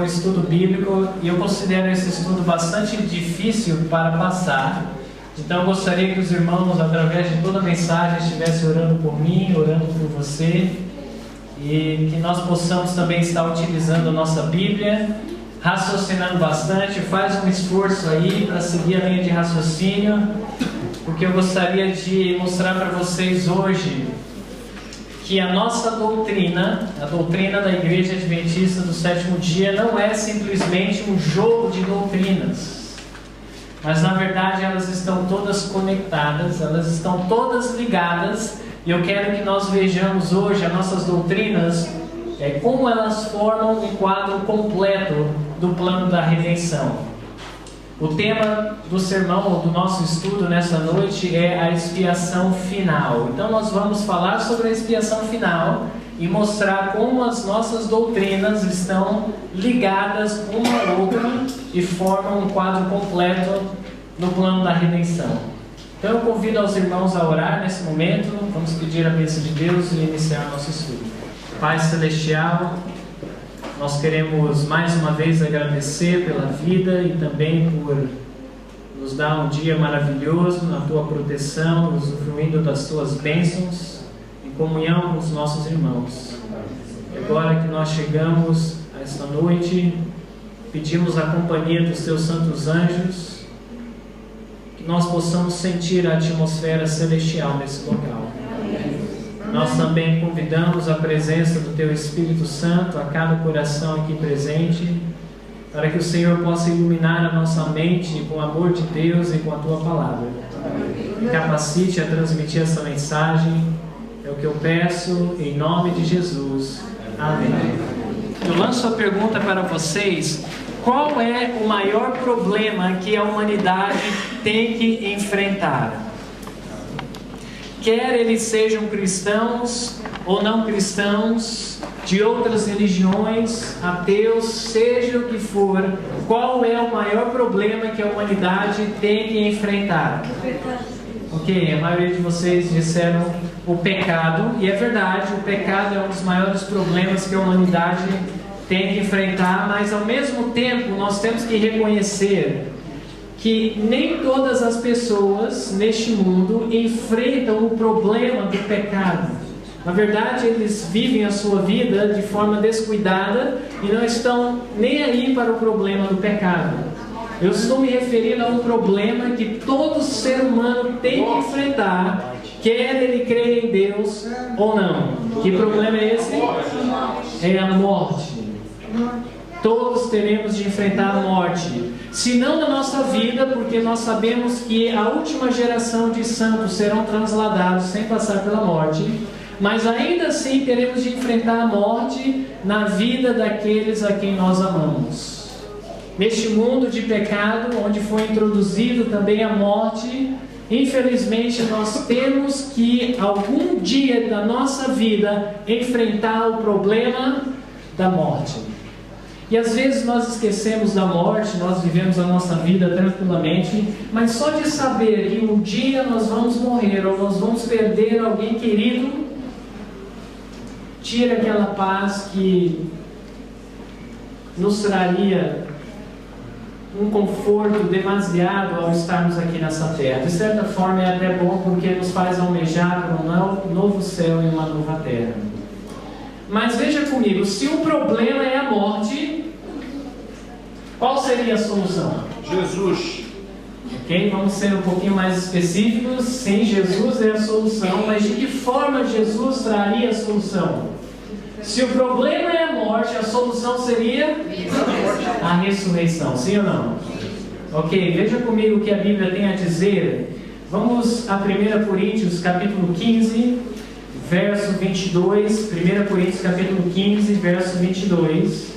um estudo bíblico e eu considero esse estudo bastante difícil para passar. Então eu gostaria que os irmãos, através de toda a mensagem, estivessem orando por mim, orando por você, e que nós possamos também estar utilizando a nossa Bíblia, raciocinando bastante. Faz um esforço aí para seguir a linha de raciocínio, porque eu gostaria de mostrar para vocês hoje que a nossa doutrina, a doutrina da Igreja Adventista do Sétimo Dia, não é simplesmente um jogo de doutrinas, mas na verdade elas estão todas conectadas, elas estão todas ligadas, e eu quero que nós vejamos hoje as nossas doutrinas, como elas formam um quadro completo do plano da redenção. O tema do sermão, ou do nosso estudo nessa noite, é a expiação final. Então nós vamos falar sobre a expiação final e mostrar como as nossas doutrinas estão ligadas uma à outra e formam um quadro completo no plano da redenção. Então eu convido aos irmãos a orar nesse momento. Vamos pedir a bênção de Deus e iniciar nosso estudo. Pai Celestial, nós queremos mais uma vez agradecer pela vida e também por nos dar um dia maravilhoso na Tua proteção, usufruindo das Tuas bênçãos, em comunhão com os nossos irmãos. E agora que nós chegamos a esta noite, pedimos a companhia dos Teus santos anjos, que nós possamos sentir a atmosfera celestial nesse local. Nós também convidamos a presença do Teu Espírito Santo a cada coração aqui presente, para que o Senhor possa iluminar a nossa mente com o amor de Deus e com a Tua Palavra. Me capacite a transmitir essa mensagem, é o que eu peço, em nome de Jesus. Amém. Eu lanço a pergunta para vocês: qual é o maior problema que a humanidade tem que enfrentar? Quer eles sejam cristãos ou não cristãos, de outras religiões, ateus, seja o que for, qual é o maior problema que a humanidade tem que enfrentar? Ok, a maioria de vocês disseram o pecado, e é verdade, o pecado é um dos maiores problemas que a humanidade tem que enfrentar, mas ao mesmo tempo nós temos que reconhecer que nem todas as pessoas neste mundo enfrentam o problema do pecado. Na verdade, eles vivem a sua vida de forma descuidada e não estão nem aí para o problema do pecado. Eu estou me referindo a um problema que todo ser humano tem que enfrentar, quer ele crer em Deus ou não. Que problema é esse? É a morte. Todos teremos de enfrentar a morte. Se não na nossa vida, porque nós sabemos que a última geração de santos serão transladados sem passar pela morte, mas ainda assim teremos de enfrentar a morte na vida daqueles a quem nós amamos. Neste mundo de pecado, onde foi introduzido também a morte, infelizmente nós temos que algum dia da nossa vida enfrentar o problema da morte. E às vezes nós esquecemos da morte, nós vivemos a nossa vida tranquilamente, mas só de saber que um dia nós vamos morrer ou nós vamos perder alguém querido, tira aquela paz que nos traria um conforto demasiado ao estarmos aqui nessa terra. De certa forma é até bom, porque nos faz almejar por um novo céu e uma nova terra. Mas veja comigo, se o problema é a morte, qual seria a solução? Jesus. Ok, vamos ser um pouquinho mais específicos. Sim, Jesus é a solução, mas de que forma Jesus traria a solução? Se o problema é a morte, a solução seria a ressurreição, sim ou não? Ok, veja comigo o que a Bíblia tem a dizer. Vamos a 1 Coríntios capítulo 15, verso 22. 1 Coríntios capítulo 15, verso 22.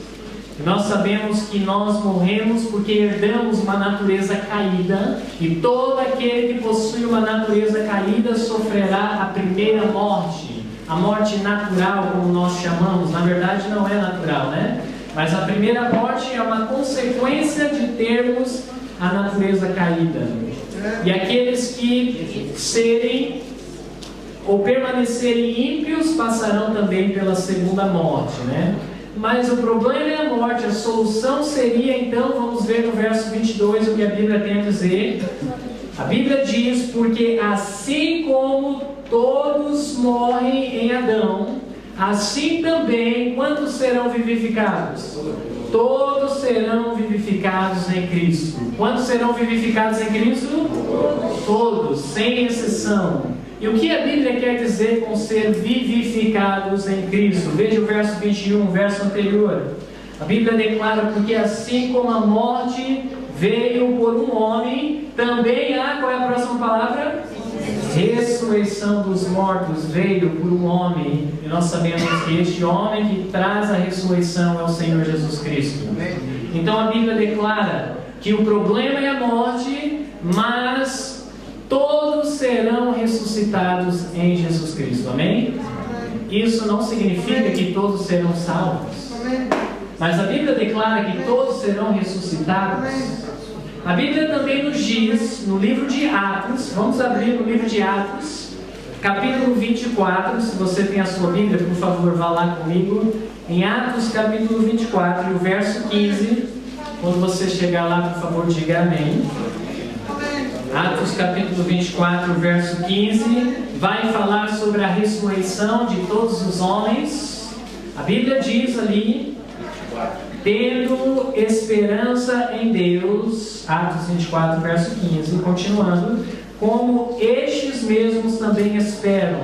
Nós sabemos que nós morremos porque herdamos uma natureza caída, e todo aquele que possui uma natureza caída sofrerá a primeira morte. A morte natural, como nós chamamos, na verdade não é natural, né? Mas a primeira morte é uma consequência de termos a natureza caída. E aqueles que serem ou permanecerem ímpios passarão também pela segunda morte, né? mas o problema é a morte. A solução seria, então, vamos ver no verso 22 o que a Bíblia tem a dizer. A Bíblia diz: porque assim como todos morrem em Adão, assim também, quantos serão vivificados? Todos serão vivificados em Cristo. Quantos serão vivificados em Cristo? Todos, sem exceção. E o que a Bíblia quer dizer com ser vivificados em Cristo? Veja o verso 21, o verso anterior. A Bíblia declara: porque assim como a morte veio por um homem, também há, qual é a próxima palavra? Ressurreição dos mortos veio por um homem. E nós sabemos que este homem que traz a ressurreição é o Senhor Jesus Cristo. Então a Bíblia declara que o problema é a morte, mas todos serão ressuscitados em Jesus Cristo. Amém? Isso não significa que todos serão salvos, mas a Bíblia declara que todos serão ressuscitados. A Bíblia também nos diz, no livro de Atos, vamos abrir no livro de Atos, capítulo 24, se você tem a sua Bíblia, por favor, vá lá comigo, em Atos, capítulo 24, e o verso 15, quando você chegar lá, por favor, diga amém. Atos, capítulo 24, verso 15, vai falar sobre a ressurreição de todos os homens. A Bíblia diz ali: tendo esperança em Deus, Atos 24, verso 15, continuando, como estes mesmos também esperam,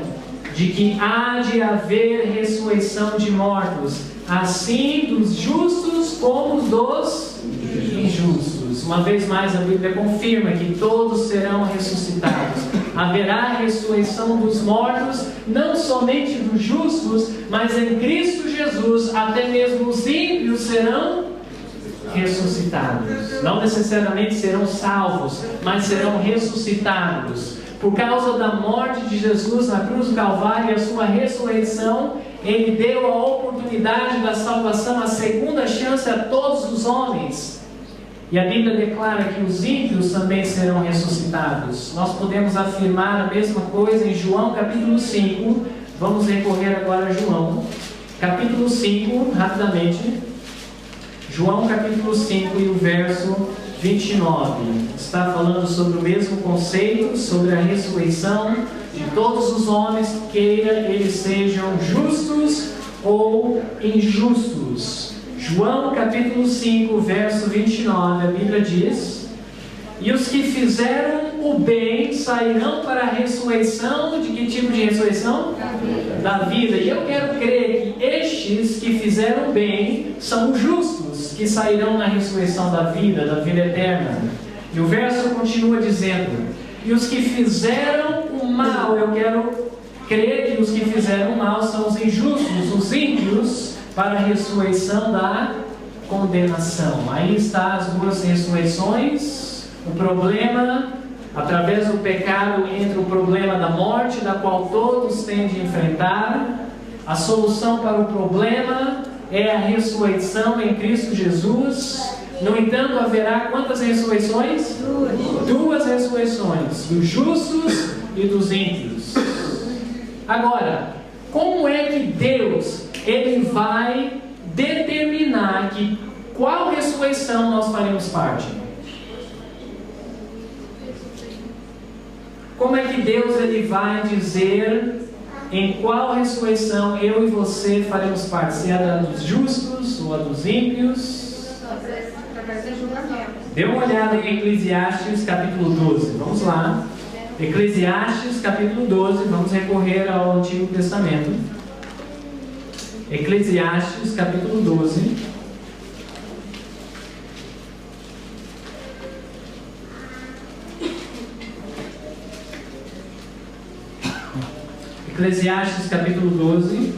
de que há de haver ressurreição de mortos, assim dos justos como dos injustos. Uma vez mais a Bíblia confirma que todos serão ressuscitados. Haverá ressurreição dos mortos, não somente dos justos, mas em Cristo Jesus, até mesmo os ímpios serão ressuscitados. Não necessariamente serão salvos, mas serão ressuscitados. Por causa da morte de Jesus na cruz do Calvário e a sua ressurreição, Ele deu a oportunidade da salvação, a segunda chance a todos os homens. E a Bíblia declara que os ímpios também serão ressuscitados. Nós podemos afirmar a mesma coisa em João capítulo 5. Vamos recorrer agora a João capítulo 5, rapidamente. João capítulo 5 e o verso 29. Está falando sobre o mesmo conceito, sobre a ressurreição de todos os homens, queira eles sejam justos ou injustos. João capítulo 5, verso 29, a Bíblia diz: e os que fizeram o bem sairão para a ressurreição. De que tipo de ressurreição? Da vida. E eu quero crer que estes que fizeram o bem são os justos, que sairão na ressurreição da vida eterna. E o verso continua dizendo: e os que fizeram o mal, eu quero crer que os que fizeram o mal são os injustos, os ímpios, para a ressurreição da condenação. Aí está as duas ressurreições. O problema, através do pecado, entra o problema da morte, da qual todos têm de enfrentar. A solução para o problema é a ressurreição em Cristo Jesus. No entanto, haverá quantas ressurreições? Duas ressurreições, dos justos e dos ímpios. Agora, como é que Deus Ele vai determinar que qual ressurreição nós faremos parte? Como é que Deus ele vai dizer em qual ressurreição eu e você faremos parte? Se é a dos justos ou a dos ímpios? Dê uma olhada em Eclesiastes capítulo 12. Vamos lá. Eclesiastes capítulo 12. Vamos recorrer ao Antigo Testamento. Eclesiastes capítulo 12. Eclesiastes capítulo 12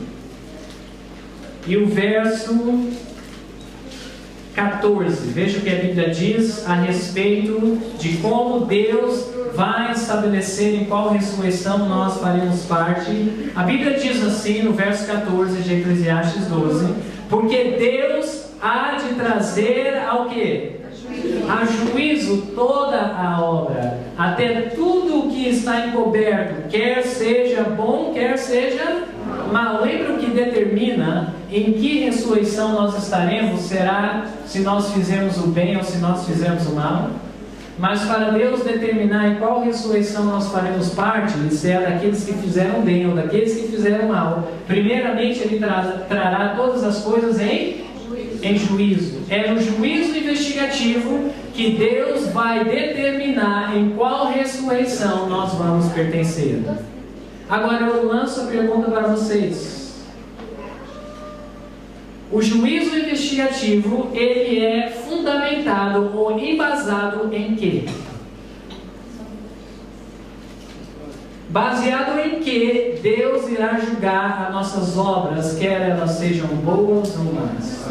e o verso 14. Veja o que a Bíblia diz a respeito de como Deus vai estabelecer em qual ressurreição nós faremos parte. A Bíblia diz assim no verso 14 de Eclesiastes 12: porque Deus há de trazer ao quê? A juízo toda a obra, até tudo o que está encoberto, quer seja bom, quer seja Mas lembra o que determina em que ressurreição nós estaremos? Será se nós fizermos o bem ou se nós fizermos o mal? Mas para Deus determinar em qual ressurreição nós faremos parte, se é daqueles que fizeram bem ou daqueles que fizeram mal, primeiramente Ele trará todas as coisas em juízo. É no juízo investigativo que Deus vai determinar em qual ressurreição nós vamos pertencer. Agora eu lanço a pergunta para vocês. O juízo investigativo, ele é fundamentado ou embasado em quê? Baseado em que Deus irá julgar as nossas obras, quer elas sejam boas ou más?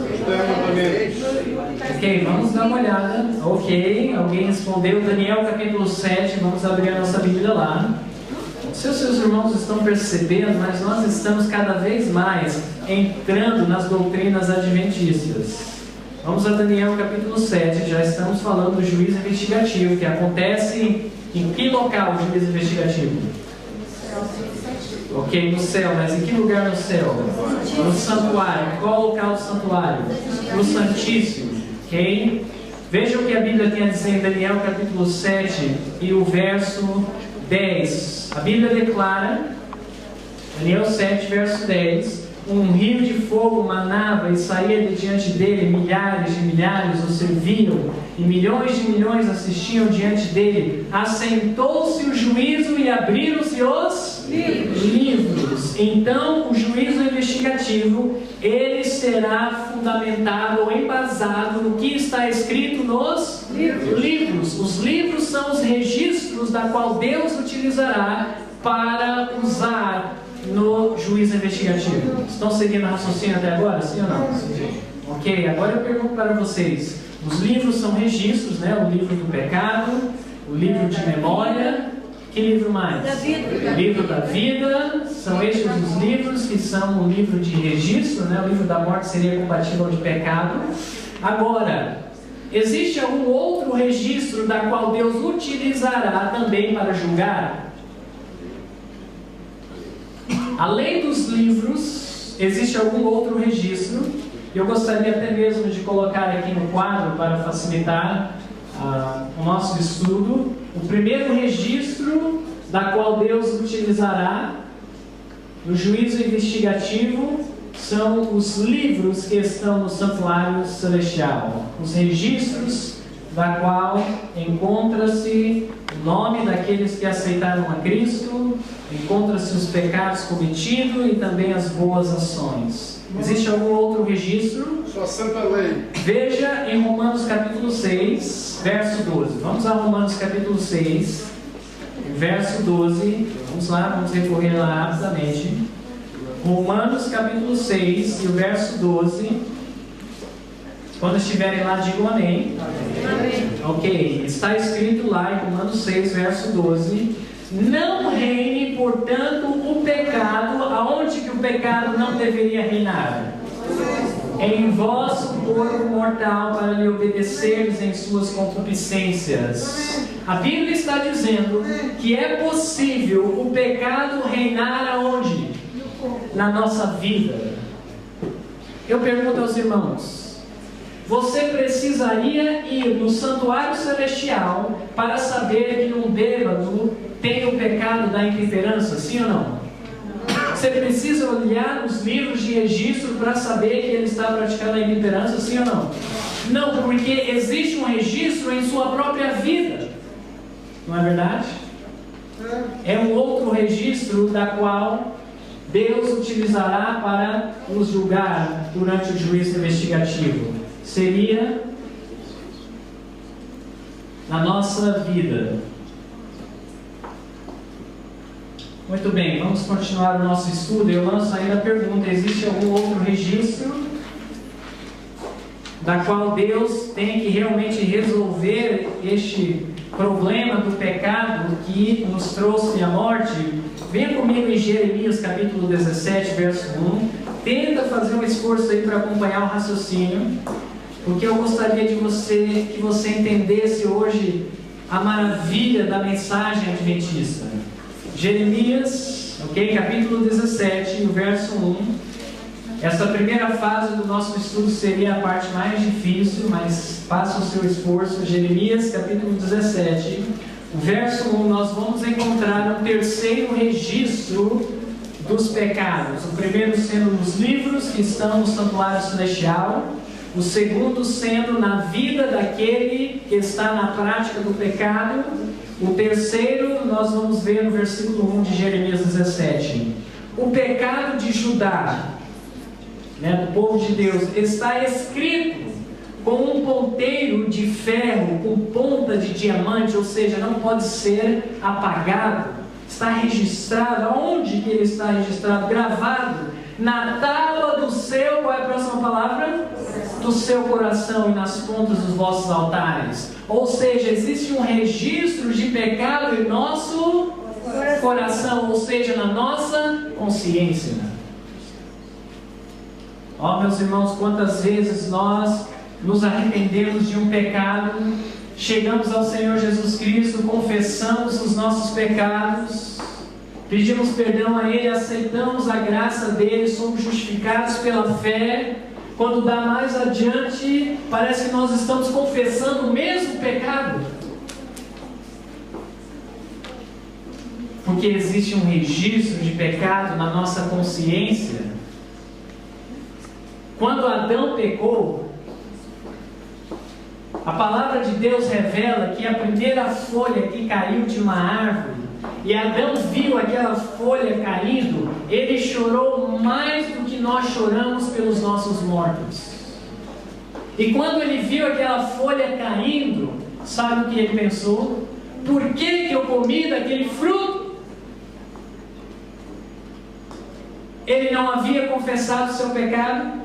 Ok, vamos dar uma olhada. Ok, alguém respondeu. Daniel capítulo 7, vamos abrir a nossa Bíblia lá. Se os seus irmãos estão percebendo, mas nós estamos cada vez mais entrando nas doutrinas adventistas. Vamos a Daniel capítulo 7, já estamos falando do juízo investigativo, que acontece em que local o juízo investigativo? Ok, no céu, mas em que lugar no céu? No santuário. Qual local do santuário? No Santíssimo. Ok? Veja o que a Bíblia tem a dizer em Daniel capítulo 7 e o verso 10. A Bíblia declara, Daniel 7, verso 10: um rio de fogo manava e saía de diante dele, milhares de milhares o serviam, e milhões de milhões assistiam diante dele. Assentou-se o juízo e abriram-se os livros. Então, o juízo investigativo, ele será fundamentado ou embasado no que está escrito nos livros. Os livros são os registros da qual Deus utilizará para usar no juízo investigativo. Estão seguindo o raciocínio até agora? Sim ou não? Sim. Ok, agora eu pergunto para vocês. Os livros são registros, né? O livro do pecado, o livro de memória. Que livro mais? O livro da vida. São estes os livros que são o livro de registro, né? O livro da morte seria compatível de pecado. Agora, existe algum outro registro da qual Deus utilizará também para julgar? Além dos livros, existe algum outro registro? Eu gostaria até mesmo de colocar aqui no quadro para facilitar o nosso estudo. O primeiro registro da qual Deus utilizará no juízo investigativo são os livros que estão no santuário celestial. Os registros da qual encontra-se o nome daqueles que aceitaram a Cristo, encontra-se os pecados cometidos e também as boas ações. Existe algum outro registro? Sua santa lei. Veja em Romanos capítulo 6, verso 12. Vamos a Romanos capítulo 6, verso 12. Vamos lá, vamos recorrer lá rapidamente. Romanos capítulo 6 e o verso 12. Quando estiverem lá, digam amém. Amém. Ok, está escrito lá em Romanos 6, verso 12: não reine, portanto, o pecado. Aonde que o pecado não deveria reinar? Em vosso corpo mortal, para lhe obedecerdes em suas concupiscências. A Bíblia está dizendo que é possível o pecado reinar aonde? Na nossa vida. Eu pergunto aos irmãos: você precisaria ir no santuário celestial para saber que um bêbado tem o pecado da intemperança, sim ou não? Você precisa olhar nos livros de registro para saber que ele está praticando a intemperança, sim ou não? Não, porque existe um registro em sua própria vida. Não é verdade? É um outro registro da qual Deus utilizará para nos julgar durante o juízo investigativo. Seria na nossa vida. Muito bem, vamos continuar o nosso estudo. Eu lanço ainda a pergunta: existe algum outro registro da qual Deus tem que realmente resolver este problema do pecado que nos trouxe a morte? Venha comigo em Jeremias capítulo 17, verso 1. Tenta fazer um esforço aí para acompanhar o raciocínio, porque eu gostaria de que você entendesse hoje a maravilha da mensagem adventista. Jeremias, Ok? Capítulo 17, o verso 1. Essa primeira fase do nosso estudo seria a parte mais difícil, mas faça o seu esforço. Jeremias, capítulo 17, o verso 1, nós vamos encontrar o terceiro registro dos pecados. O primeiro sendo nos livros que estão no santuário celestial. O segundo sendo na vida daquele que está na prática do pecado. O terceiro nós vamos ver no versículo 1 de Jeremias 17. O pecado de Judá, do povo de Deus, está escrito com um ponteiro de ferro, com ponta de diamante, ou seja, não pode ser apagado. Está registrado. Aonde que ele está registrado? Gravado na tábua do seu, qual é a próxima palavra? Do seu coração e nas pontas dos vossos altares. Ou seja, existe um registro de pecado em nosso coração, ou seja, na nossa consciência. Ó, meus irmãos, quantas vezes nós nos arrependemos de um pecado, chegamos ao Senhor Jesus Cristo, confessamos os nossos pecados, pedimos perdão a Ele, aceitamos a graça dEle, somos justificados pela fé. Quando dá mais adiante, parece que nós estamos confessando o mesmo pecado, porque existe um registro de pecado na nossa consciência. Quando Adão pecou, a palavra de Deus revela que a primeira folha que caiu de uma árvore, e Adão viu aquela folha caindo, ele chorou mais do que nós choramos pelos nossos mortos. E quando ele viu aquela folha caindo, sabe o que ele pensou? Por que eu comi daquele fruto? Ele não havia confessado o seu pecado,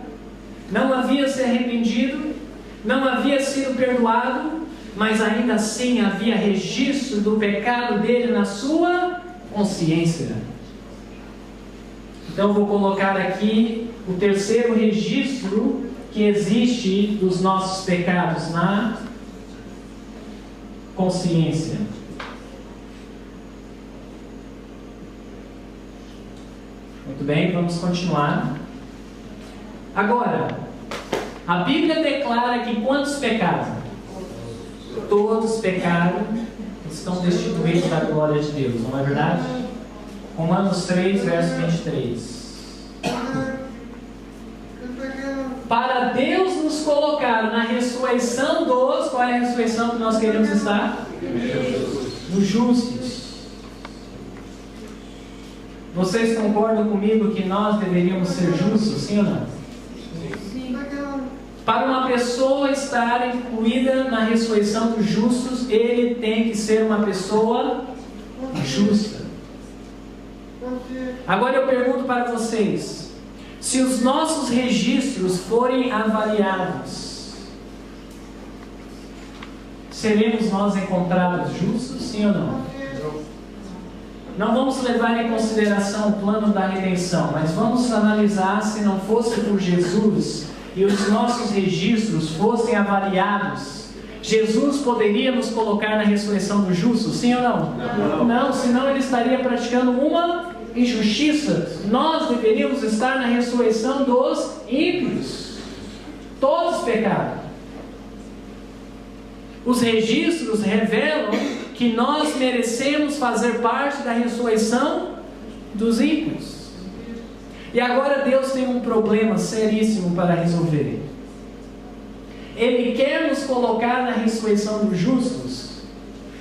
não havia se arrependido, não havia sido perdoado, mas ainda assim havia registro do pecado dele na sua consciência. Então vou colocar aqui o terceiro registro que existe dos nossos pecados na consciência. Muito bem, vamos continuar. Agora, a Bíblia declara que quantos pecaram? Todos pecaram, estão destituídos da glória de Deus, não é verdade? Romanos 3, verso 23. Para Deus nos colocar na ressurreição dos... Qual é a ressurreição que nós queremos estar? Dos justos. Vocês concordam comigo que nós deveríamos ser justos, sim ou não? Para uma pessoa estar incluída na ressurreição dos justos, ele tem que ser uma pessoa justa. Agora eu pergunto para vocês, se os nossos registros forem avaliados, seremos nós encontrados justos, sim ou não? Não vamos levar em consideração o plano da redenção, mas vamos analisar se não fosse por Jesus e os nossos registros fossem avaliados, Jesus poderia nos colocar na ressurreição dos justos, sim ou não? Não, senão ele estaria praticando uma injustiça. Nós deveríamos estar na ressurreição dos ímpios. Todos pecaram. Os registros revelam que nós merecemos fazer parte da ressurreição dos ímpios. E agora Deus tem um problema seríssimo para resolver. Ele quer nos colocar na ressurreição dos justos,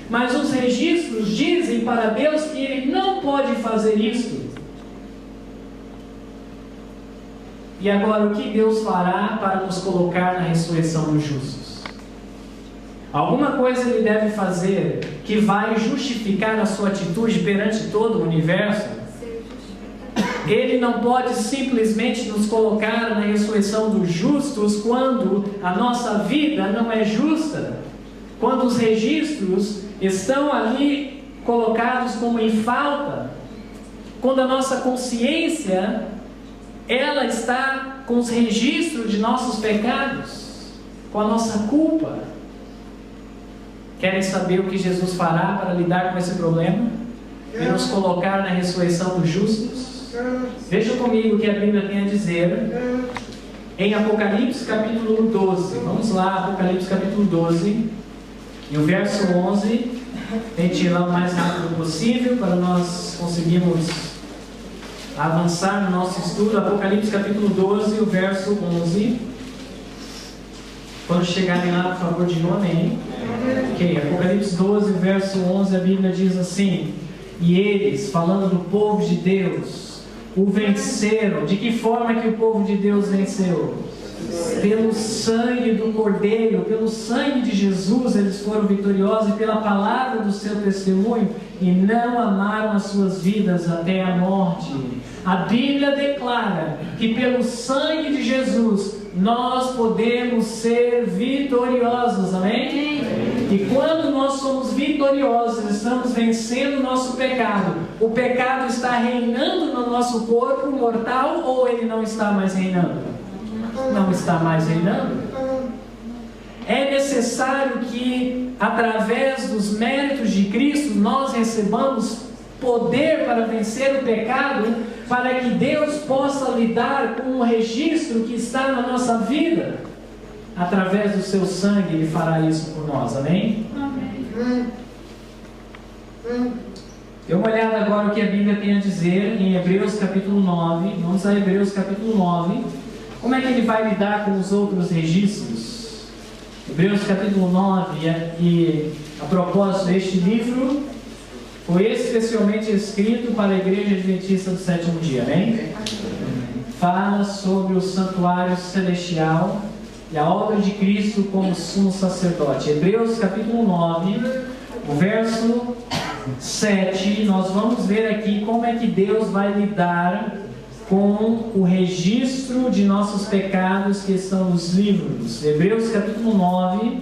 mas os registros dizem para Deus que Ele não pode fazer isso. E agora o que Deus fará para nos colocar na ressurreição dos justos? Alguma coisa Ele deve fazer que vai justificar a sua atitude perante todo o universo. Ele não pode simplesmente nos colocar na ressurreição dos justos quando a nossa vida não é justa, quando os registros estão ali colocados como em falta, quando a nossa consciência ela está com os registros de nossos pecados, com a nossa culpa. Querem saber o que Jesus fará para lidar com esse problema? e nos colocar na ressurreição dos justos? Veja comigo o que a Bíblia tem a dizer em Apocalipse capítulo 12. Vamos lá, Apocalipse capítulo 12 e o verso 11. Tente ir lá o mais rápido possível para nós conseguirmos avançar no nosso estudo. Apocalipse capítulo 12, o verso 11. Quando chegarem lá, por favor, digam amém. Ok, Apocalipse 12, verso 11, a Bíblia diz assim: e eles, falando do povo de Deus, o venceram. De que forma que o povo de Deus venceu? Pelo sangue do Cordeiro, pelo sangue de Jesus eles foram vitoriosos, e pela palavra do seu testemunho, e não amaram as suas vidas até a morte. A Bíblia declara que pelo sangue de Jesus nós podemos ser vitoriosos, amém? E quando nós somos vitoriosos, estamos vencendo o nosso pecado. O pecado está reinando no nosso corpo mortal, ou ele não está mais reinando? Não está mais reinando. É necessário que, através dos méritos de Cristo, nós recebamos poder para vencer o pecado, para que Deus possa lidar com o registro que está na nossa vida. Através do seu sangue Ele fará isso por nós, amém? Amém. Dê uma olhada agora o que a Bíblia tem a dizer em Hebreus capítulo 9. Vamos a Hebreus capítulo 9. Como é que ele vai lidar com os outros registros? Hebreus capítulo 9, e a propósito, este livro foi especialmente escrito para a Igreja Adventista do Sétimo Dia, amém? Fala sobre o santuário celestial e a obra de Cristo como sumo sacerdote. Hebreus capítulo 9, o verso 7, nós vamos ver aqui como é que Deus vai lidar com o registro de nossos pecados que estão nos livros. Hebreus capítulo 9,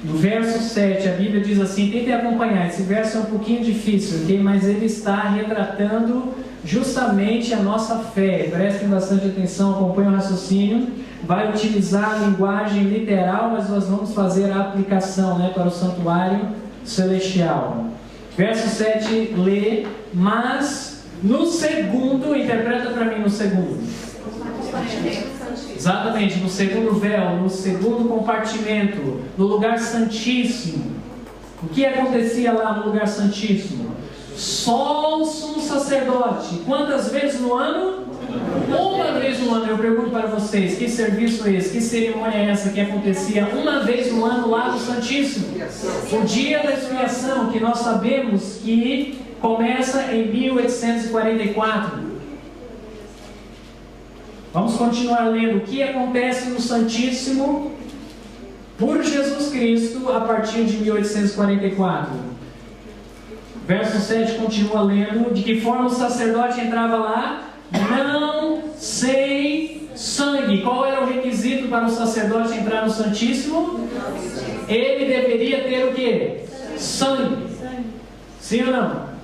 no verso 7, a Bíblia diz assim, tentem acompanhar, esse verso é um pouquinho difícil, okay? Mas ele está retratando justamente a nossa fé. Prestem bastante atenção, acompanhem o raciocínio. Vai utilizar a linguagem literal, mas nós vamos fazer a aplicação, para o santuário celestial. Verso 7 lê, mas no segundo, interpreta para mim no segundo. Exatamente, no segundo véu, no segundo compartimento, no lugar santíssimo. O que acontecia lá no lugar santíssimo? Só o sumo sacerdote. Quantas vezes no ano? Uma vez no ano. Eu pergunto para vocês, que serviço é esse? Que cerimônia é essa que acontecia uma vez no ano lá no Santíssimo? O dia da expiação, que nós sabemos que começa em 1844. Vamos continuar lendo o que acontece no Santíssimo por Jesus Cristo a partir de 1844. Verso 7 continua lendo, de que forma o sacerdote entrava lá? Não sem sangue. Qual era o requisito para o sacerdote entrar no Santíssimo? Ele deveria ter o quê? Sangue. Sim ou não?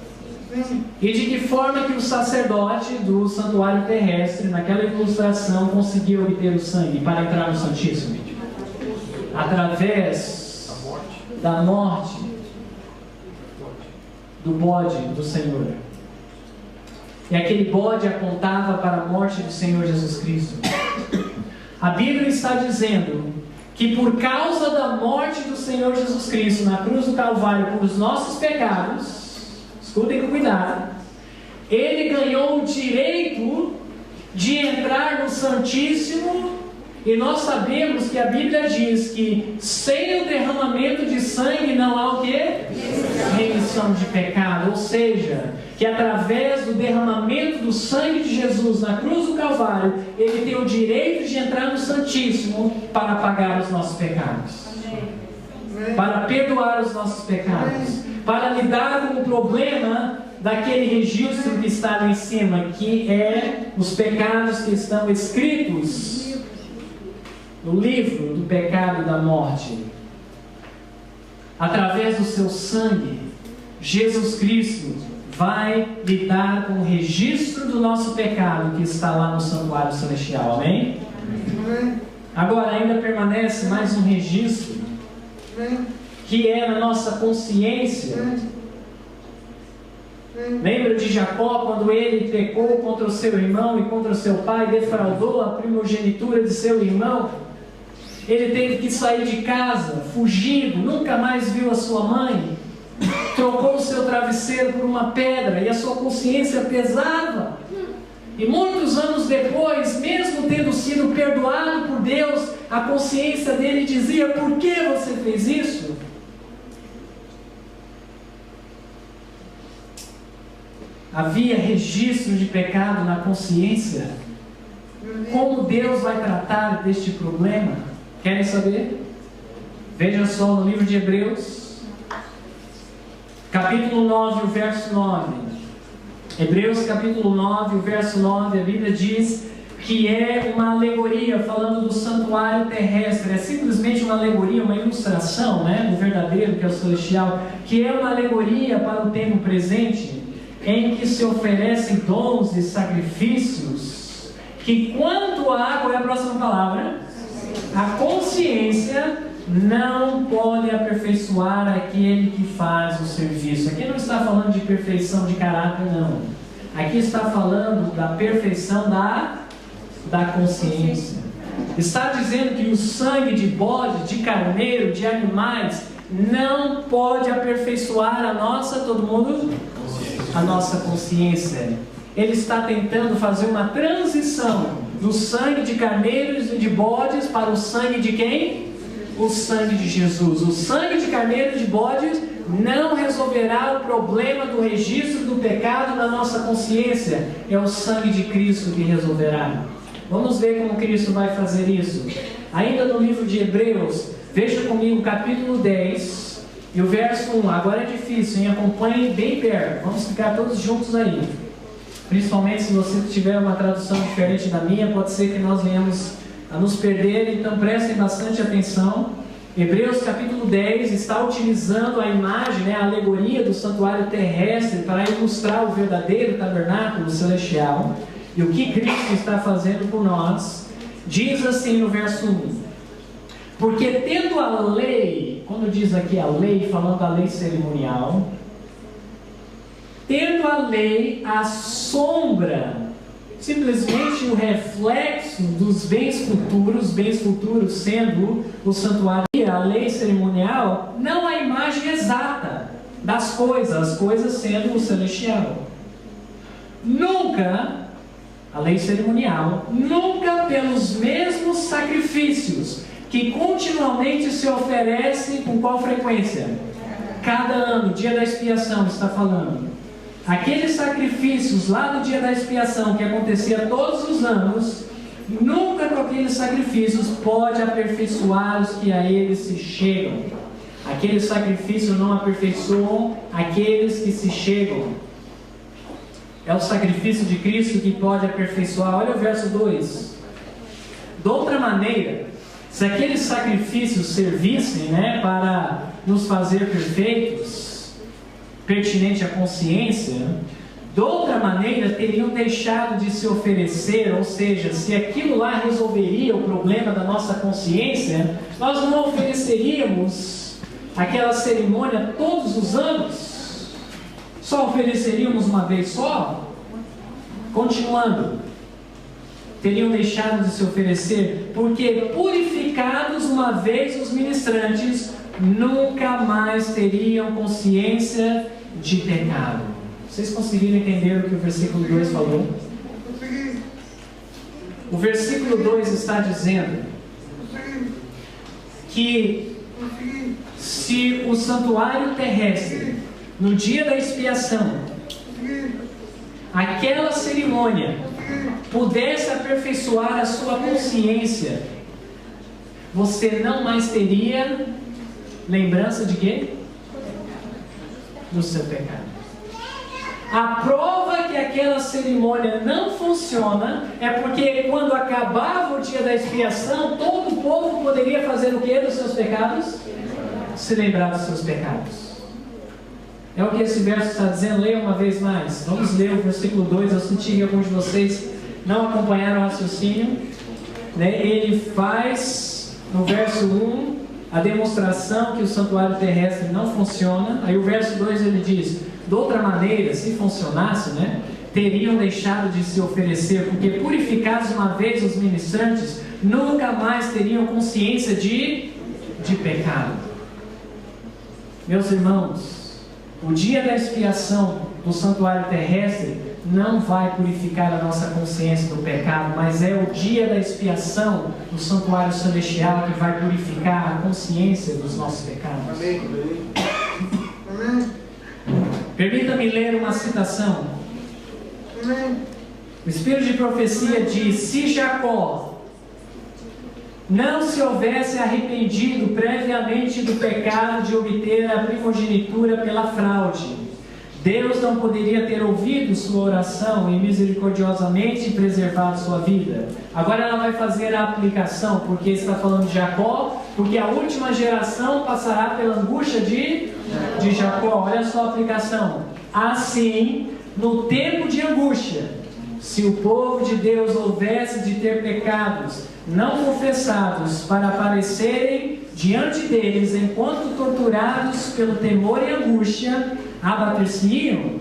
E de que forma que o sacerdote do santuário terrestre, naquela ilustração, conseguia obter o sangue para entrar no Santíssimo? Através da morte do bode do Senhor. E aquele bode apontava para a morte do Senhor Jesus Cristo. A Bíblia está dizendo que por causa da morte do Senhor Jesus Cristo na cruz do Calvário por os nossos pecados, escutem com cuidado, Ele ganhou o direito de entrar no Santíssimo. E nós sabemos que a Bíblia diz que sem o derramamento de sangue não há o quê? Remissão de pecado. Ou seja, que através do derramamento do sangue de Jesus na cruz do Calvário, Ele tem o direito de entrar no Santíssimo para pagar os nossos pecados, para perdoar os nossos pecados, para lidar com o problema daquele registro que está lá em cima, que é os pecados que estão escritos no livro do pecado e da morte. Através do seu sangue, Jesus Cristo vai lidar com o registro do nosso pecado que está lá no santuário celestial, amém? Agora ainda permanece mais um registro, que é na nossa consciência, Lembra de Jacó, quando ele pecou contra o seu irmão e contra o seu pai, defraudou a primogenitura de seu irmão? Ele teve que sair de casa, fugido, nunca mais viu a sua mãe, trocou o seu travesseiro por uma pedra e a sua consciência pesava. E muitos anos depois, mesmo tendo sido perdoado por Deus, a consciência dele dizia: por que você fez isso? Havia registro de pecado na consciência. Como Deus vai tratar deste problema? Querem saber? Veja só no livro de Hebreus, capítulo 9, o verso 9. Hebreus capítulo 9, o verso 9, a Bíblia diz que é uma alegoria, falando do santuário terrestre. É simplesmente uma alegoria, uma ilustração, do verdadeiro, que é o celestial, que é uma alegoria para o tempo presente, em que se oferecem dons e sacrifícios, que quanto a, qual é a próxima palavra? A consciência não pode aperfeiçoar aquele que faz o serviço. Aqui não está falando de perfeição de caráter, não. Aqui está falando da perfeição da consciência. Está dizendo que o sangue de bode, de carneiro, de animais, não pode aperfeiçoar a nossa, todo mundo? A nossa consciência. Ele está tentando fazer uma transição do sangue de carneiros e de bodes para o sangue de quem? O sangue de Jesus. O sangue de carneiro e de bodes não resolverá o problema do registro do pecado na nossa consciência. É o sangue de Cristo que resolverá. Vamos ver como Cristo vai fazer isso. Ainda no livro de Hebreus, veja comigo capítulo 10 e o verso 1. Agora é difícil, hein? Acompanhe bem perto. Vamos ficar todos juntos aí. Principalmente se você tiver uma tradução diferente da minha, pode ser que nós venhamos a nos perder, então prestem bastante atenção. Hebreus capítulo 10 está utilizando a imagem, a alegoria do santuário terrestre para ilustrar o verdadeiro tabernáculo celestial. E o que Cristo está fazendo por nós, diz assim no verso 1: porque tendo a lei, quando diz aqui a lei, falando da lei cerimonial, tendo a lei a sombra, simplesmente o reflexo dos bens futuros sendo o santuário, a lei cerimonial, não a imagem exata das coisas, as coisas sendo o celestial. Nunca, a lei cerimonial, nunca pelos mesmos sacrifícios que continuamente se oferecem, com qual frequência? Cada ano, dia da expiação está falando. Aqueles sacrifícios lá no dia da expiação, que acontecia todos os anos, nunca com aqueles sacrifícios pode aperfeiçoar os que a eles se chegam. Aqueles sacrifícios não aperfeiçoam aqueles que se chegam. É o sacrifício de Cristo que pode aperfeiçoar. Olha o verso 2. De outra maneira, se aqueles sacrifícios servissem para nos fazer perfeitos, pertinente à consciência, de outra maneira teriam deixado de se oferecer. Ou seja, se aquilo lá resolveria o problema da nossa consciência, nós não ofereceríamos aquela cerimônia todos os anos, só ofereceríamos uma vez só. Continuando, teriam deixado de se oferecer, porque purificados uma vez os ministrantes, nunca mais teriam consciência de pecado. Vocês conseguiram entender o que o versículo 2 falou? O versículo 2 está dizendo que se o santuário terrestre, no dia da expiação, aquela cerimônia pudesse aperfeiçoar a sua consciência, você não mais teria lembrança de quê? Do seu pecado. A prova que aquela cerimônia não funciona é porque quando acabava o dia da expiação, todo o povo poderia fazer o que dos seus pecados? Se lembrar dos seus pecados. É o que esse verso está dizendo. Leia uma vez mais. Vamos ler o versículo 2. Eu senti que alguns de vocês não acompanharam o raciocínio. Ele faz, no verso 1, a demonstração que o santuário terrestre não funciona. Aí o verso 2 ele diz: de outra maneira, se funcionasse, teriam deixado de se oferecer, porque purificados uma vez os ministrantes, nunca mais teriam consciência de pecado. Meus irmãos, o dia da expiação do santuário terrestre não vai purificar a nossa consciência do pecado, mas é o dia da expiação do santuário celestial que vai purificar a consciência dos nossos pecados. Amém. Amém. Permita-me ler uma citação. O Espírito de Profecia diz: se Jacó não se houvesse arrependido previamente do pecado de obter a primogenitura pela fraude, Deus não poderia ter ouvido sua oração e misericordiosamente preservado sua vida. Agora ela vai fazer a aplicação, porque está falando de Jacó, porque a última geração passará pela angústia de Jacó. Olha só a aplicação. Assim, no tempo de angústia, se o povo de Deus houvesse de ter pecados não confessados para aparecerem diante deles enquanto torturados pelo temor e angústia, abater-se-iam,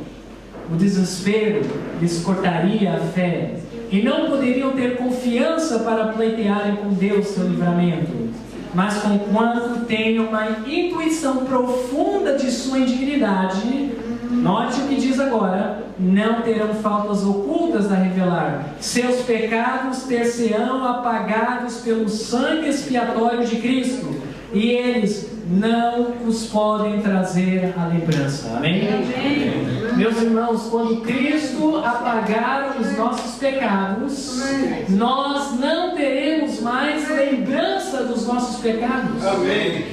o desespero lhes cortaria a fé, e não poderiam ter confiança para pleitearem com Deus seu livramento. Mas conquanto tenham uma intuição profunda de sua indignidade, note o que diz agora: não terão faltas ocultas a revelar. Seus pecados ter-se-ão apagados pelo sangue expiatório de Cristo, e eles não os podem trazer à lembrança. Amém? Amém? Meus irmãos, quando Cristo apagar os nossos pecados, nós não teremos mais lembrança dos nossos pecados. Amém.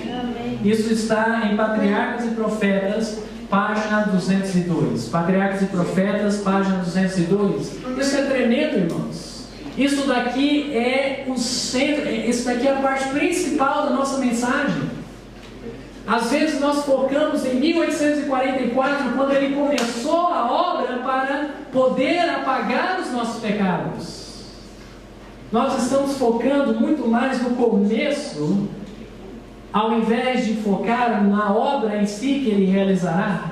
Isso está em Patriarcas e Profetas, página 202. Patriarcas e Profetas, página 202. Isso é tremendo, irmãos. Isso daqui é o centro, isso daqui é a parte principal da nossa mensagem. Às vezes nós focamos em 1844, quando ele começou a obra para poder apagar os nossos pecados. Nós estamos focando muito mais no começo, ao invés de focar na obra em si que ele realizará.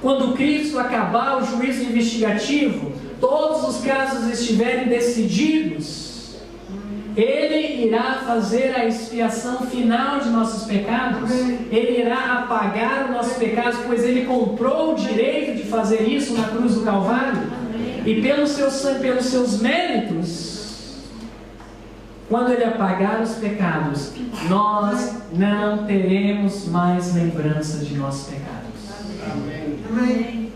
Quando Cristo acabar o juízo investigativo, todos os casos estiverem decididos, Ele irá fazer a expiação final de nossos pecados. Ele irá apagar os nossos pecados, pois Ele comprou o direito de fazer isso na cruz do Calvário. E pelo seu sangue, pelos seus méritos, quando Ele apagar os pecados, nós não teremos mais lembrança de nossos pecados. Amém.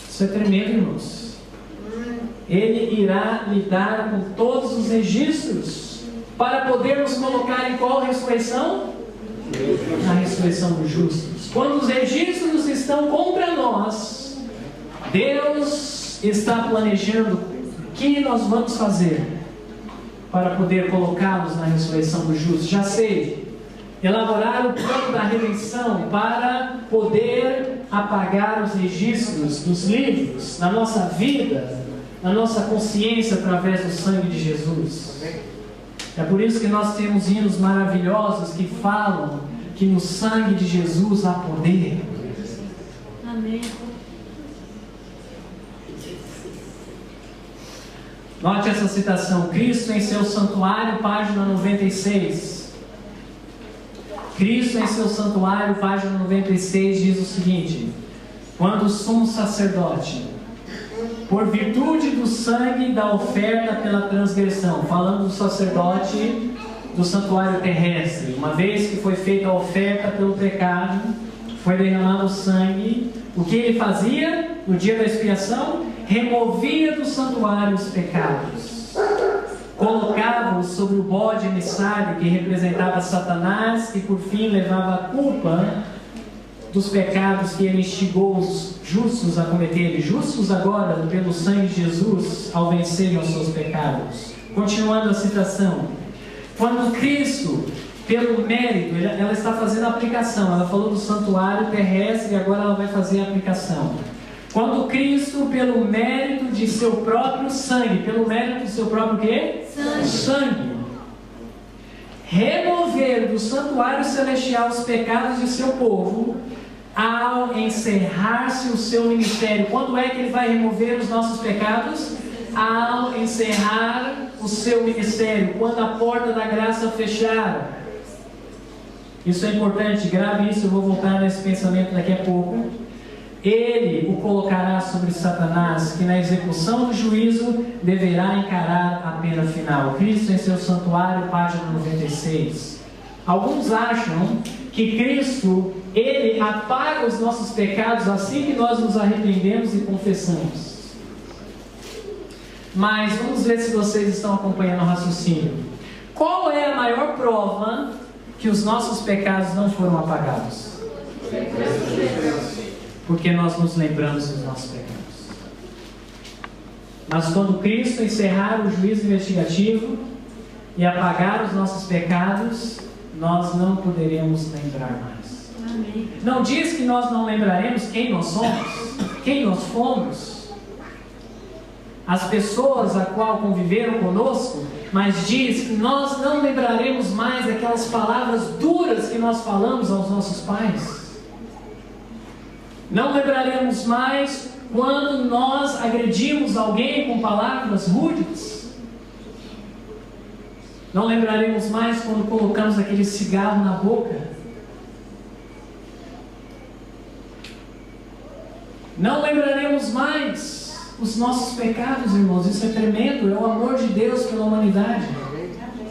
Isso é tremendo, irmãos. Ele irá lidar com todos os registros para podermos colocar em qual ressurreição? Na ressurreição dos justos. Quando os registros estão contra nós, Deus está planejando o que nós vamos fazer para poder colocá-los na ressurreição dos justos. Já sei, elaborar o plano da redenção para poder apagar os registros dos livros na nossa vida, na nossa consciência, através do sangue de Jesus. É por isso que nós temos hinos maravilhosos que falam que no sangue de Jesus há poder. Amém. Note essa citação: Cristo em seu santuário, página 96. Cristo em seu santuário, página 96, diz o seguinte: quando o sumo sacerdote, por virtude do sangue da oferta pela transgressão, falando do sacerdote do santuário terrestre, uma vez que foi feita a oferta pelo pecado, foi derramado o sangue, o que ele fazia no dia da expiação? Removia do santuário os pecados, colocava-os sobre o bode emissário que representava Satanás e por fim levava a culpa dos pecados que ele instigou os justos a cometerem, justos agora pelo sangue de Jesus, ao vencerem os seus pecados. Continuando a citação: quando Cristo, pelo mérito, ela está fazendo a aplicação, ela falou do santuário terrestre e agora ela vai fazer a aplicação. Quando Cristo, pelo mérito de seu próprio sangue, pelo mérito de seu próprio quê? Sangue. Sangue, remover do santuário celestial os pecados de seu povo, ao encerrar-se o seu ministério. Quando é que Ele vai remover os nossos pecados? Ao encerrar o seu ministério, quando a porta da graça fechar. Isso é importante, grave isso, eu vou voltar nesse pensamento daqui a pouco. Ele o colocará sobre Satanás, que na execução do juízo deverá encarar a pena final. Cristo em seu santuário, página 96. Alguns acham que Cristo, Ele apaga os nossos pecados assim que nós nos arrependemos e confessamos. Mas vamos ver se vocês estão acompanhando o raciocínio. Qual é a maior prova que os nossos pecados não foram apagados? Porque nós nos lembramos dos nossos pecados. Mas quando Cristo encerrar o juízo investigativo e apagar os nossos pecados, nós não poderemos lembrar mais. Amém. Não diz que nós não lembraremos quem nós somos, quem nós fomos, as pessoas a qual conviveram conosco, mas diz que nós não lembraremos mais aquelas palavras duras que nós falamos aos nossos pais. Não lembraremos mais quando nós agredimos alguém com palavras rudes. Não lembraremos mais quando colocamos aquele cigarro na boca. Não lembraremos mais os nossos pecados, irmãos. Isso é tremendo, é o amor de Deus pela humanidade.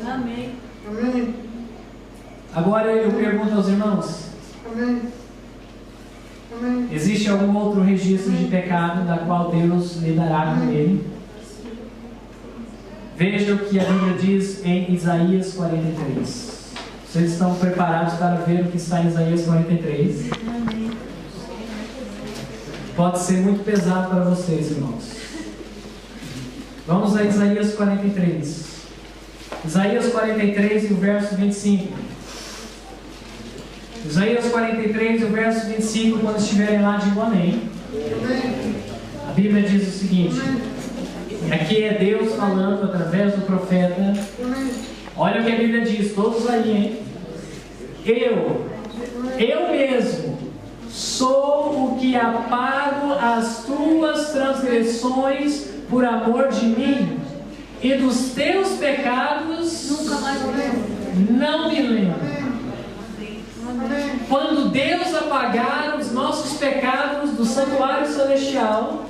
Amém. Amém. Agora eu pergunto aos irmãos: Amém. Amém. existe algum outro registro de pecado da qual Deus lidará com ele? Veja o que a Bíblia diz em Isaías 43. Vocês estão preparados para ver o que está em Isaías 43? Amém. Pode ser muito pesado para vocês, irmãos. Vamos a Isaías 43. Isaías 43 e o verso 25. Isaías 43 e o verso 25, quando estiverem lá, digam amém. A Bíblia diz o seguinte, e aqui é Deus falando através do profeta. Olha o que a Bíblia diz, todos aí, hein? Eu mesmo sou o que apago as tuas transgressões por amor de mim, e dos teus pecados Nunca mais não me lembro. Quando Deus apagar os nossos pecados do santuário celestial,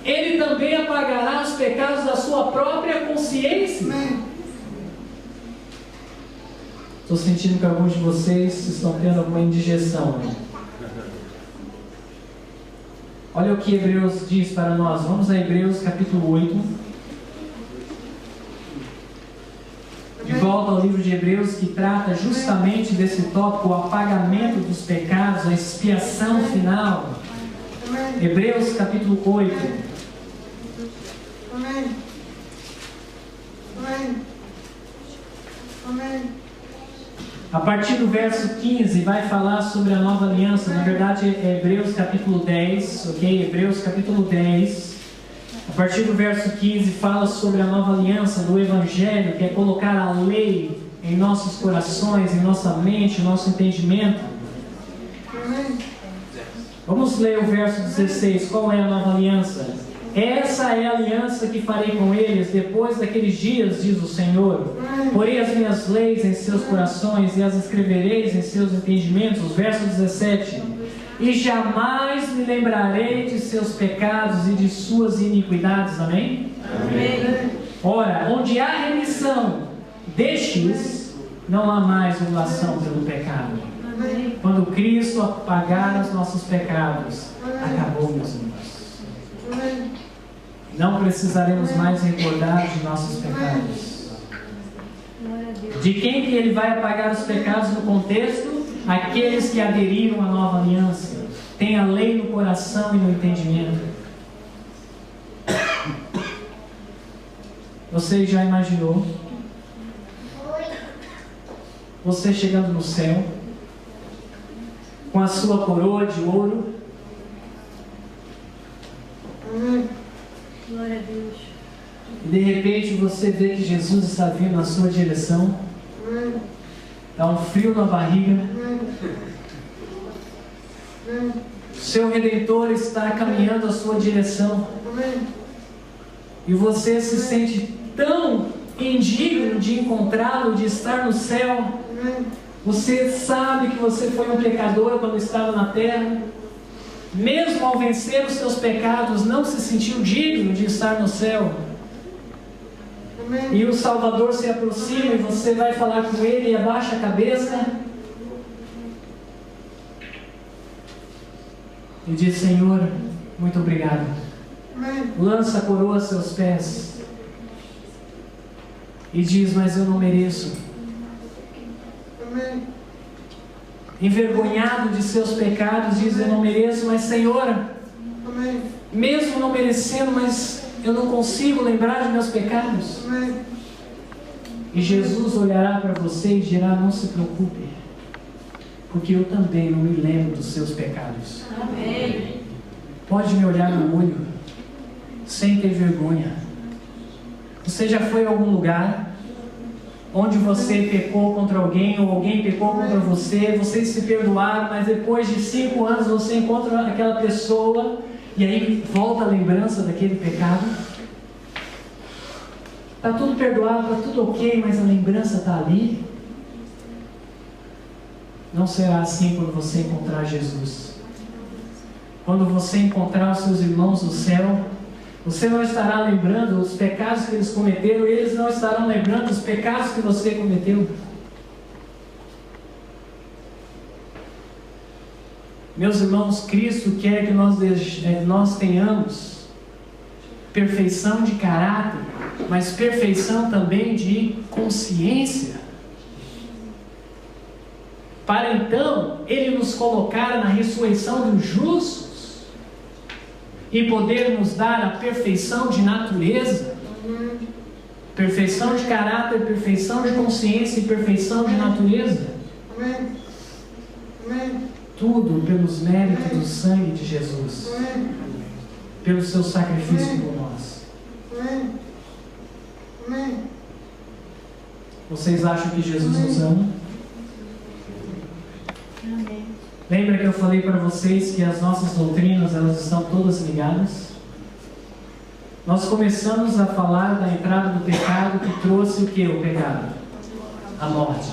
Ele também apagará os pecados da sua própria consciência. Estou sentindo que alguns de vocês estão tendo alguma indigestão. Olha o que Hebreus diz para nós. Vamos a Hebreus capítulo 8. De volta ao livro de Hebreus, que trata justamente desse tópico, o apagamento dos pecados, a expiação final. Hebreus capítulo 8. Amém. Amém. Amém. A partir do verso 15 vai falar sobre a nova aliança. Na verdade é Hebreus capítulo 10, ok? Hebreus capítulo 10. A partir do verso 15 fala sobre a nova aliança do Evangelho, que é colocar a lei em nossos corações, em nossa mente, em nosso entendimento. Vamos ler o verso 16. Qual é a nova aliança? Essa é a aliança que farei com eles depois daqueles dias, diz o Senhor. Porei as minhas leis em seus corações e as escrevereis em seus entendimentos. Verso 17. E jamais me lembrarei de seus pecados e de suas iniquidades. Amém? Amém. Ora, onde há remissão destes, não há mais anulação pelo pecado. Amém. Quando Cristo apagar os nossos pecados, acabou, meus irmãos. Não precisaremos mais recordar de nossos pecados. Glória a Deus. De quem que Ele vai apagar os pecados no contexto? Aqueles que aderiram à nova aliança. Tem a lei no coração e no entendimento. Você já imaginou? Você chegando no céu, com a sua coroa de ouro, Glória a Deus. E de repente você vê que Jesus está vindo na sua direção. Dá um frio na barriga. Seu Redentor está caminhando à sua direção. E você se sente tão indigno de encontrá-lo, de estar no céu. Você sabe que você foi um pecador quando estava na terra. Mesmo ao vencer os seus pecados, não se sentiu digno de estar no céu. E o Salvador se aproxima e você vai falar com Ele e abaixa a cabeça e diz: Senhor, muito obrigado. Lança a coroa a seus pés e diz: mas eu não mereço. Envergonhado de seus pecados, diz: eu não mereço, mas Senhor, mesmo não merecendo, mas eu não consigo lembrar de meus pecados. E Jesus olhará para você e dirá: não se preocupe, porque eu também não me lembro dos seus pecados. Amém. Pode me olhar no olho, sem ter vergonha. Você já foi a algum lugar onde você pecou contra alguém, ou alguém pecou contra você, vocês se perdoaram, mas depois de 5 anos você encontra aquela pessoa, e aí volta a lembrança daquele pecado? Está tudo perdoado, está tudo ok, mas a lembrança está ali? Não será assim quando você encontrar Jesus. Quando você encontrar os seus irmãos no céu, você não estará lembrando os pecados que eles cometeram, e eles não estarão lembrando os pecados que você cometeu. Meus irmãos, Cristo quer que nós tenhamos perfeição de caráter, mas perfeição também de consciência, para então Ele nos colocar na ressurreição dos justos e poder nos dar a perfeição de natureza, perfeição de caráter, perfeição de consciência e perfeição de natureza. Tudo pelos méritos do sangue de Jesus, pelo seu sacrifício por nós. Vocês acham que Jesus nos ama? Amém. Lembra que eu falei para vocês que as nossas doutrinas, elas estão todas ligadas? Nós começamos a falar da entrada do pecado, que trouxe o que? O pecado? A morte.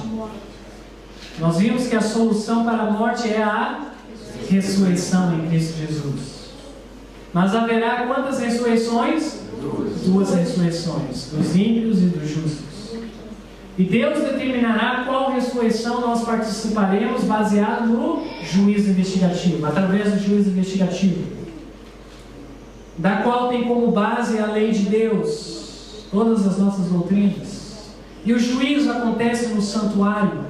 Nós vimos que a solução para a morte é a ressurreição em Cristo Jesus. Mas haverá quantas ressurreições? 2 ressurreições, dos ímpios e dos justos. E Deus determinará qual ressurreição nós participaremos, baseado no juízo investigativo, através do juízo investigativo, da qual tem como base a lei de Deus, todas as nossas doutrinas. E o juízo acontece no santuário.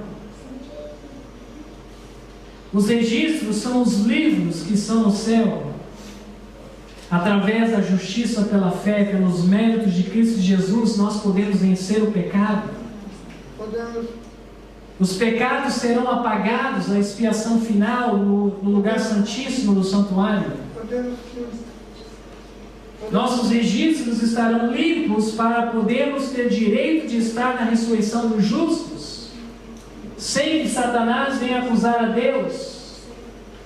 Os registros são os livros que são no céu. Através da justiça pela fé, pelos méritos de Cristo Jesus, nós podemos vencer o pecado. Os pecados serão apagados na expiação final, no lugar santíssimo do santuário. Nossos registros estarão limpos para podermos ter direito de estar na ressurreição dos justos, sem que Satanás venha acusar a Deus.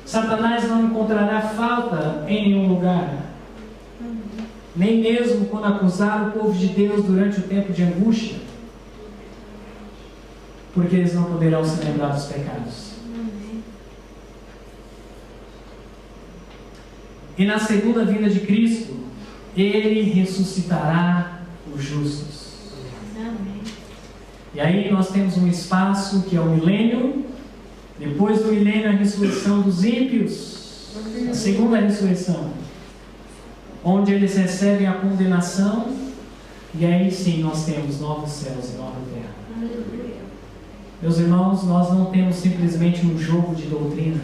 Satanás não encontrará falta em nenhum lugar, nem mesmo quando acusar o povo de Deus durante o tempo de angústia, porque eles não poderão se lembrar dos pecados. E na segunda vinda de Cristo, Ele ressuscitará os justos. E aí nós temos um espaço que é o milênio. Depois do milênio, a ressurreição dos ímpios, a segunda ressurreição, onde eles recebem a condenação. E aí sim nós temos novos céus e nova terra. Meus irmãos, nós não temos simplesmente um jogo de doutrina.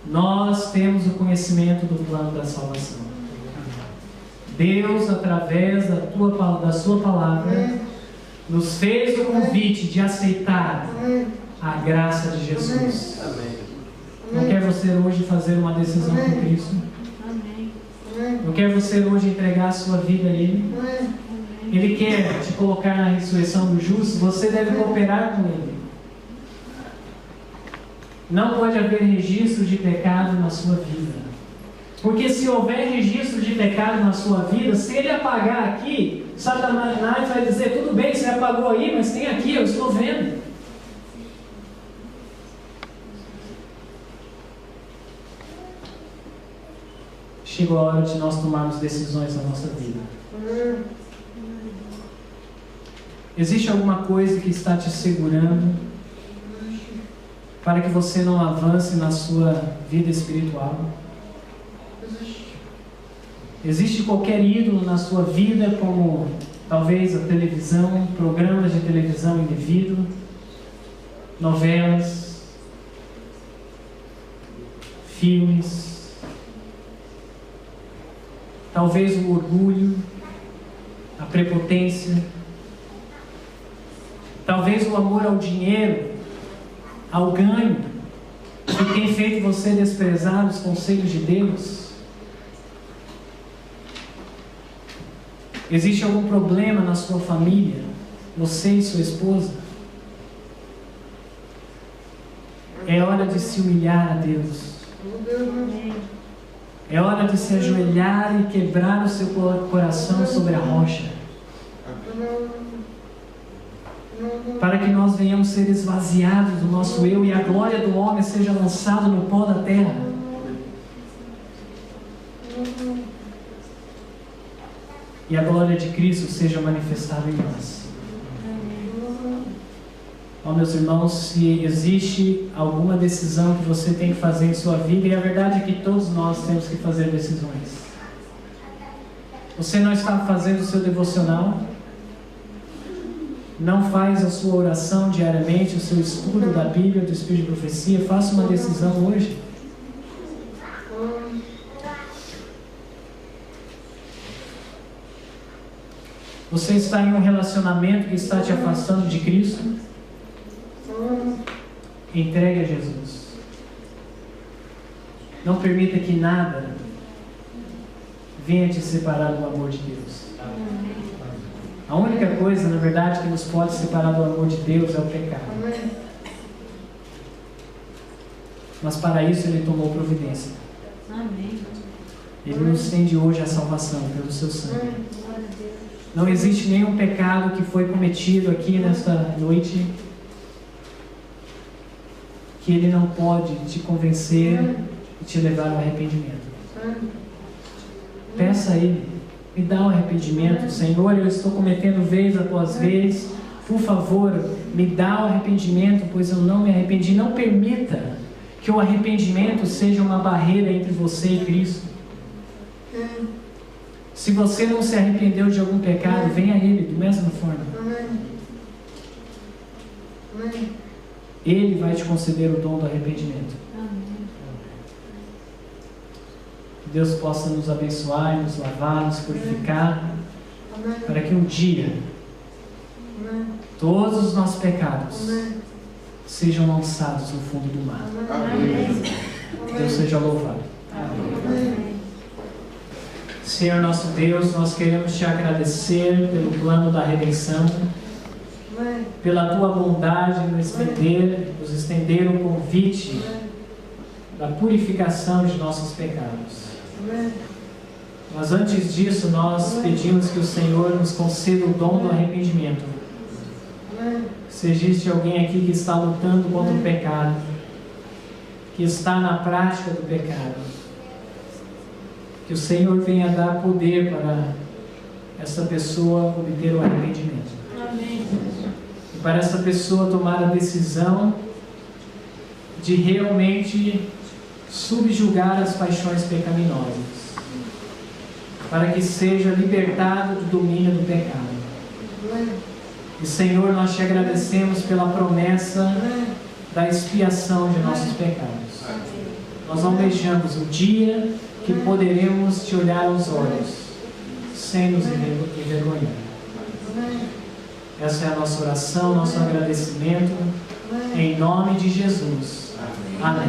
Nós temos o conhecimento do plano da salvação. Deus, através da sua palavra, nos fez o convite de aceitar a graça de Jesus. Não quer você hoje fazer uma decisão com Cristo? Não Não quer você hoje entregar a sua vida a Ele? Amém. Ele quer te colocar na ressurreição do justo, você deve cooperar com Ele. Não pode haver registro de pecado na sua vida. Porque se houver registro de pecado na sua vida, se Ele apagar aqui, Satanás vai dizer, tudo bem, você apagou aí, mas tem aqui, eu estou vendo. Chegou a hora de nós tomarmos decisões na nossa vida. Existe alguma coisa que está te segurando para que você não avance na sua vida espiritual? Existe qualquer ídolo na sua vida, como talvez a televisão, programas de televisão indevido, novelas, filmes, talvez o orgulho, a prepotência, talvez o amor ao dinheiro, ao ganho, que tem feito você desprezar os conselhos de Deus. Existe algum problema na sua família, você e sua esposa? É hora de se humilhar a Deus. É hora de se ajoelhar e quebrar o seu coração sobre a rocha, para que nós venhamos ser esvaziados do nosso eu e a glória do homem seja lançada no pó da terra. E a glória de Cristo seja manifestada em nós. Ó, meus irmãos, se existe alguma decisão que você tem que fazer em sua vida, e a verdade é que todos nós temos que fazer decisões. Você não está fazendo o seu devocional? Não faz a sua oração diariamente, o seu estudo da Bíblia, do Espírito de Profecia? Faça uma decisão hoje. Você está em um relacionamento que está te afastando de Cristo? Entregue a Jesus. Não permita que nada venha te separar do amor de Deus. A única coisa, na verdade, que nos pode separar do amor de Deus é o pecado. Mas para isso Ele tomou providência. Ele nos estende hoje a salvação pelo seu sangue. Não existe nenhum pecado que foi cometido aqui nesta noite que Ele não pode te convencer e te levar ao arrependimento. Peça a Ele, me dá um arrependimento. Senhor, eu estou cometendo vez após vez, por favor, me dá o arrependimento, pois eu não me arrependi. Não permita que o arrependimento seja uma barreira entre você e Cristo. Se você não se arrependeu de algum pecado, venha a Ele da mesma forma. Ele vai te conceder o dom do arrependimento. Que Deus possa nos abençoar, nos lavar, nos purificar, para que um dia todos os nossos pecados sejam lançados no fundo do mar. Deus seja louvado. Senhor nosso Deus, nós queremos Te agradecer pelo plano da redenção, pela Tua bondade nos estender o convite da purificação de nossos pecados. Mas antes disso, nós pedimos que o Senhor nos conceda o dom do arrependimento. Se existe alguém aqui que está lutando contra o pecado, que está na prática do pecado, que o Senhor venha dar poder para essa pessoa obter o arrependimento. Amém. E para essa pessoa tomar a decisão de realmente subjugar as paixões pecaminosas, para que seja libertado do domínio do pecado. E Senhor, nós Te agradecemos pela promessa da expiação de nossos pecados. Nós almejamos o dia que poderemos Te olhar aos olhos, sem nos envergonhar. Essa é a nossa oração, nosso agradecimento, em nome de Jesus. Amém.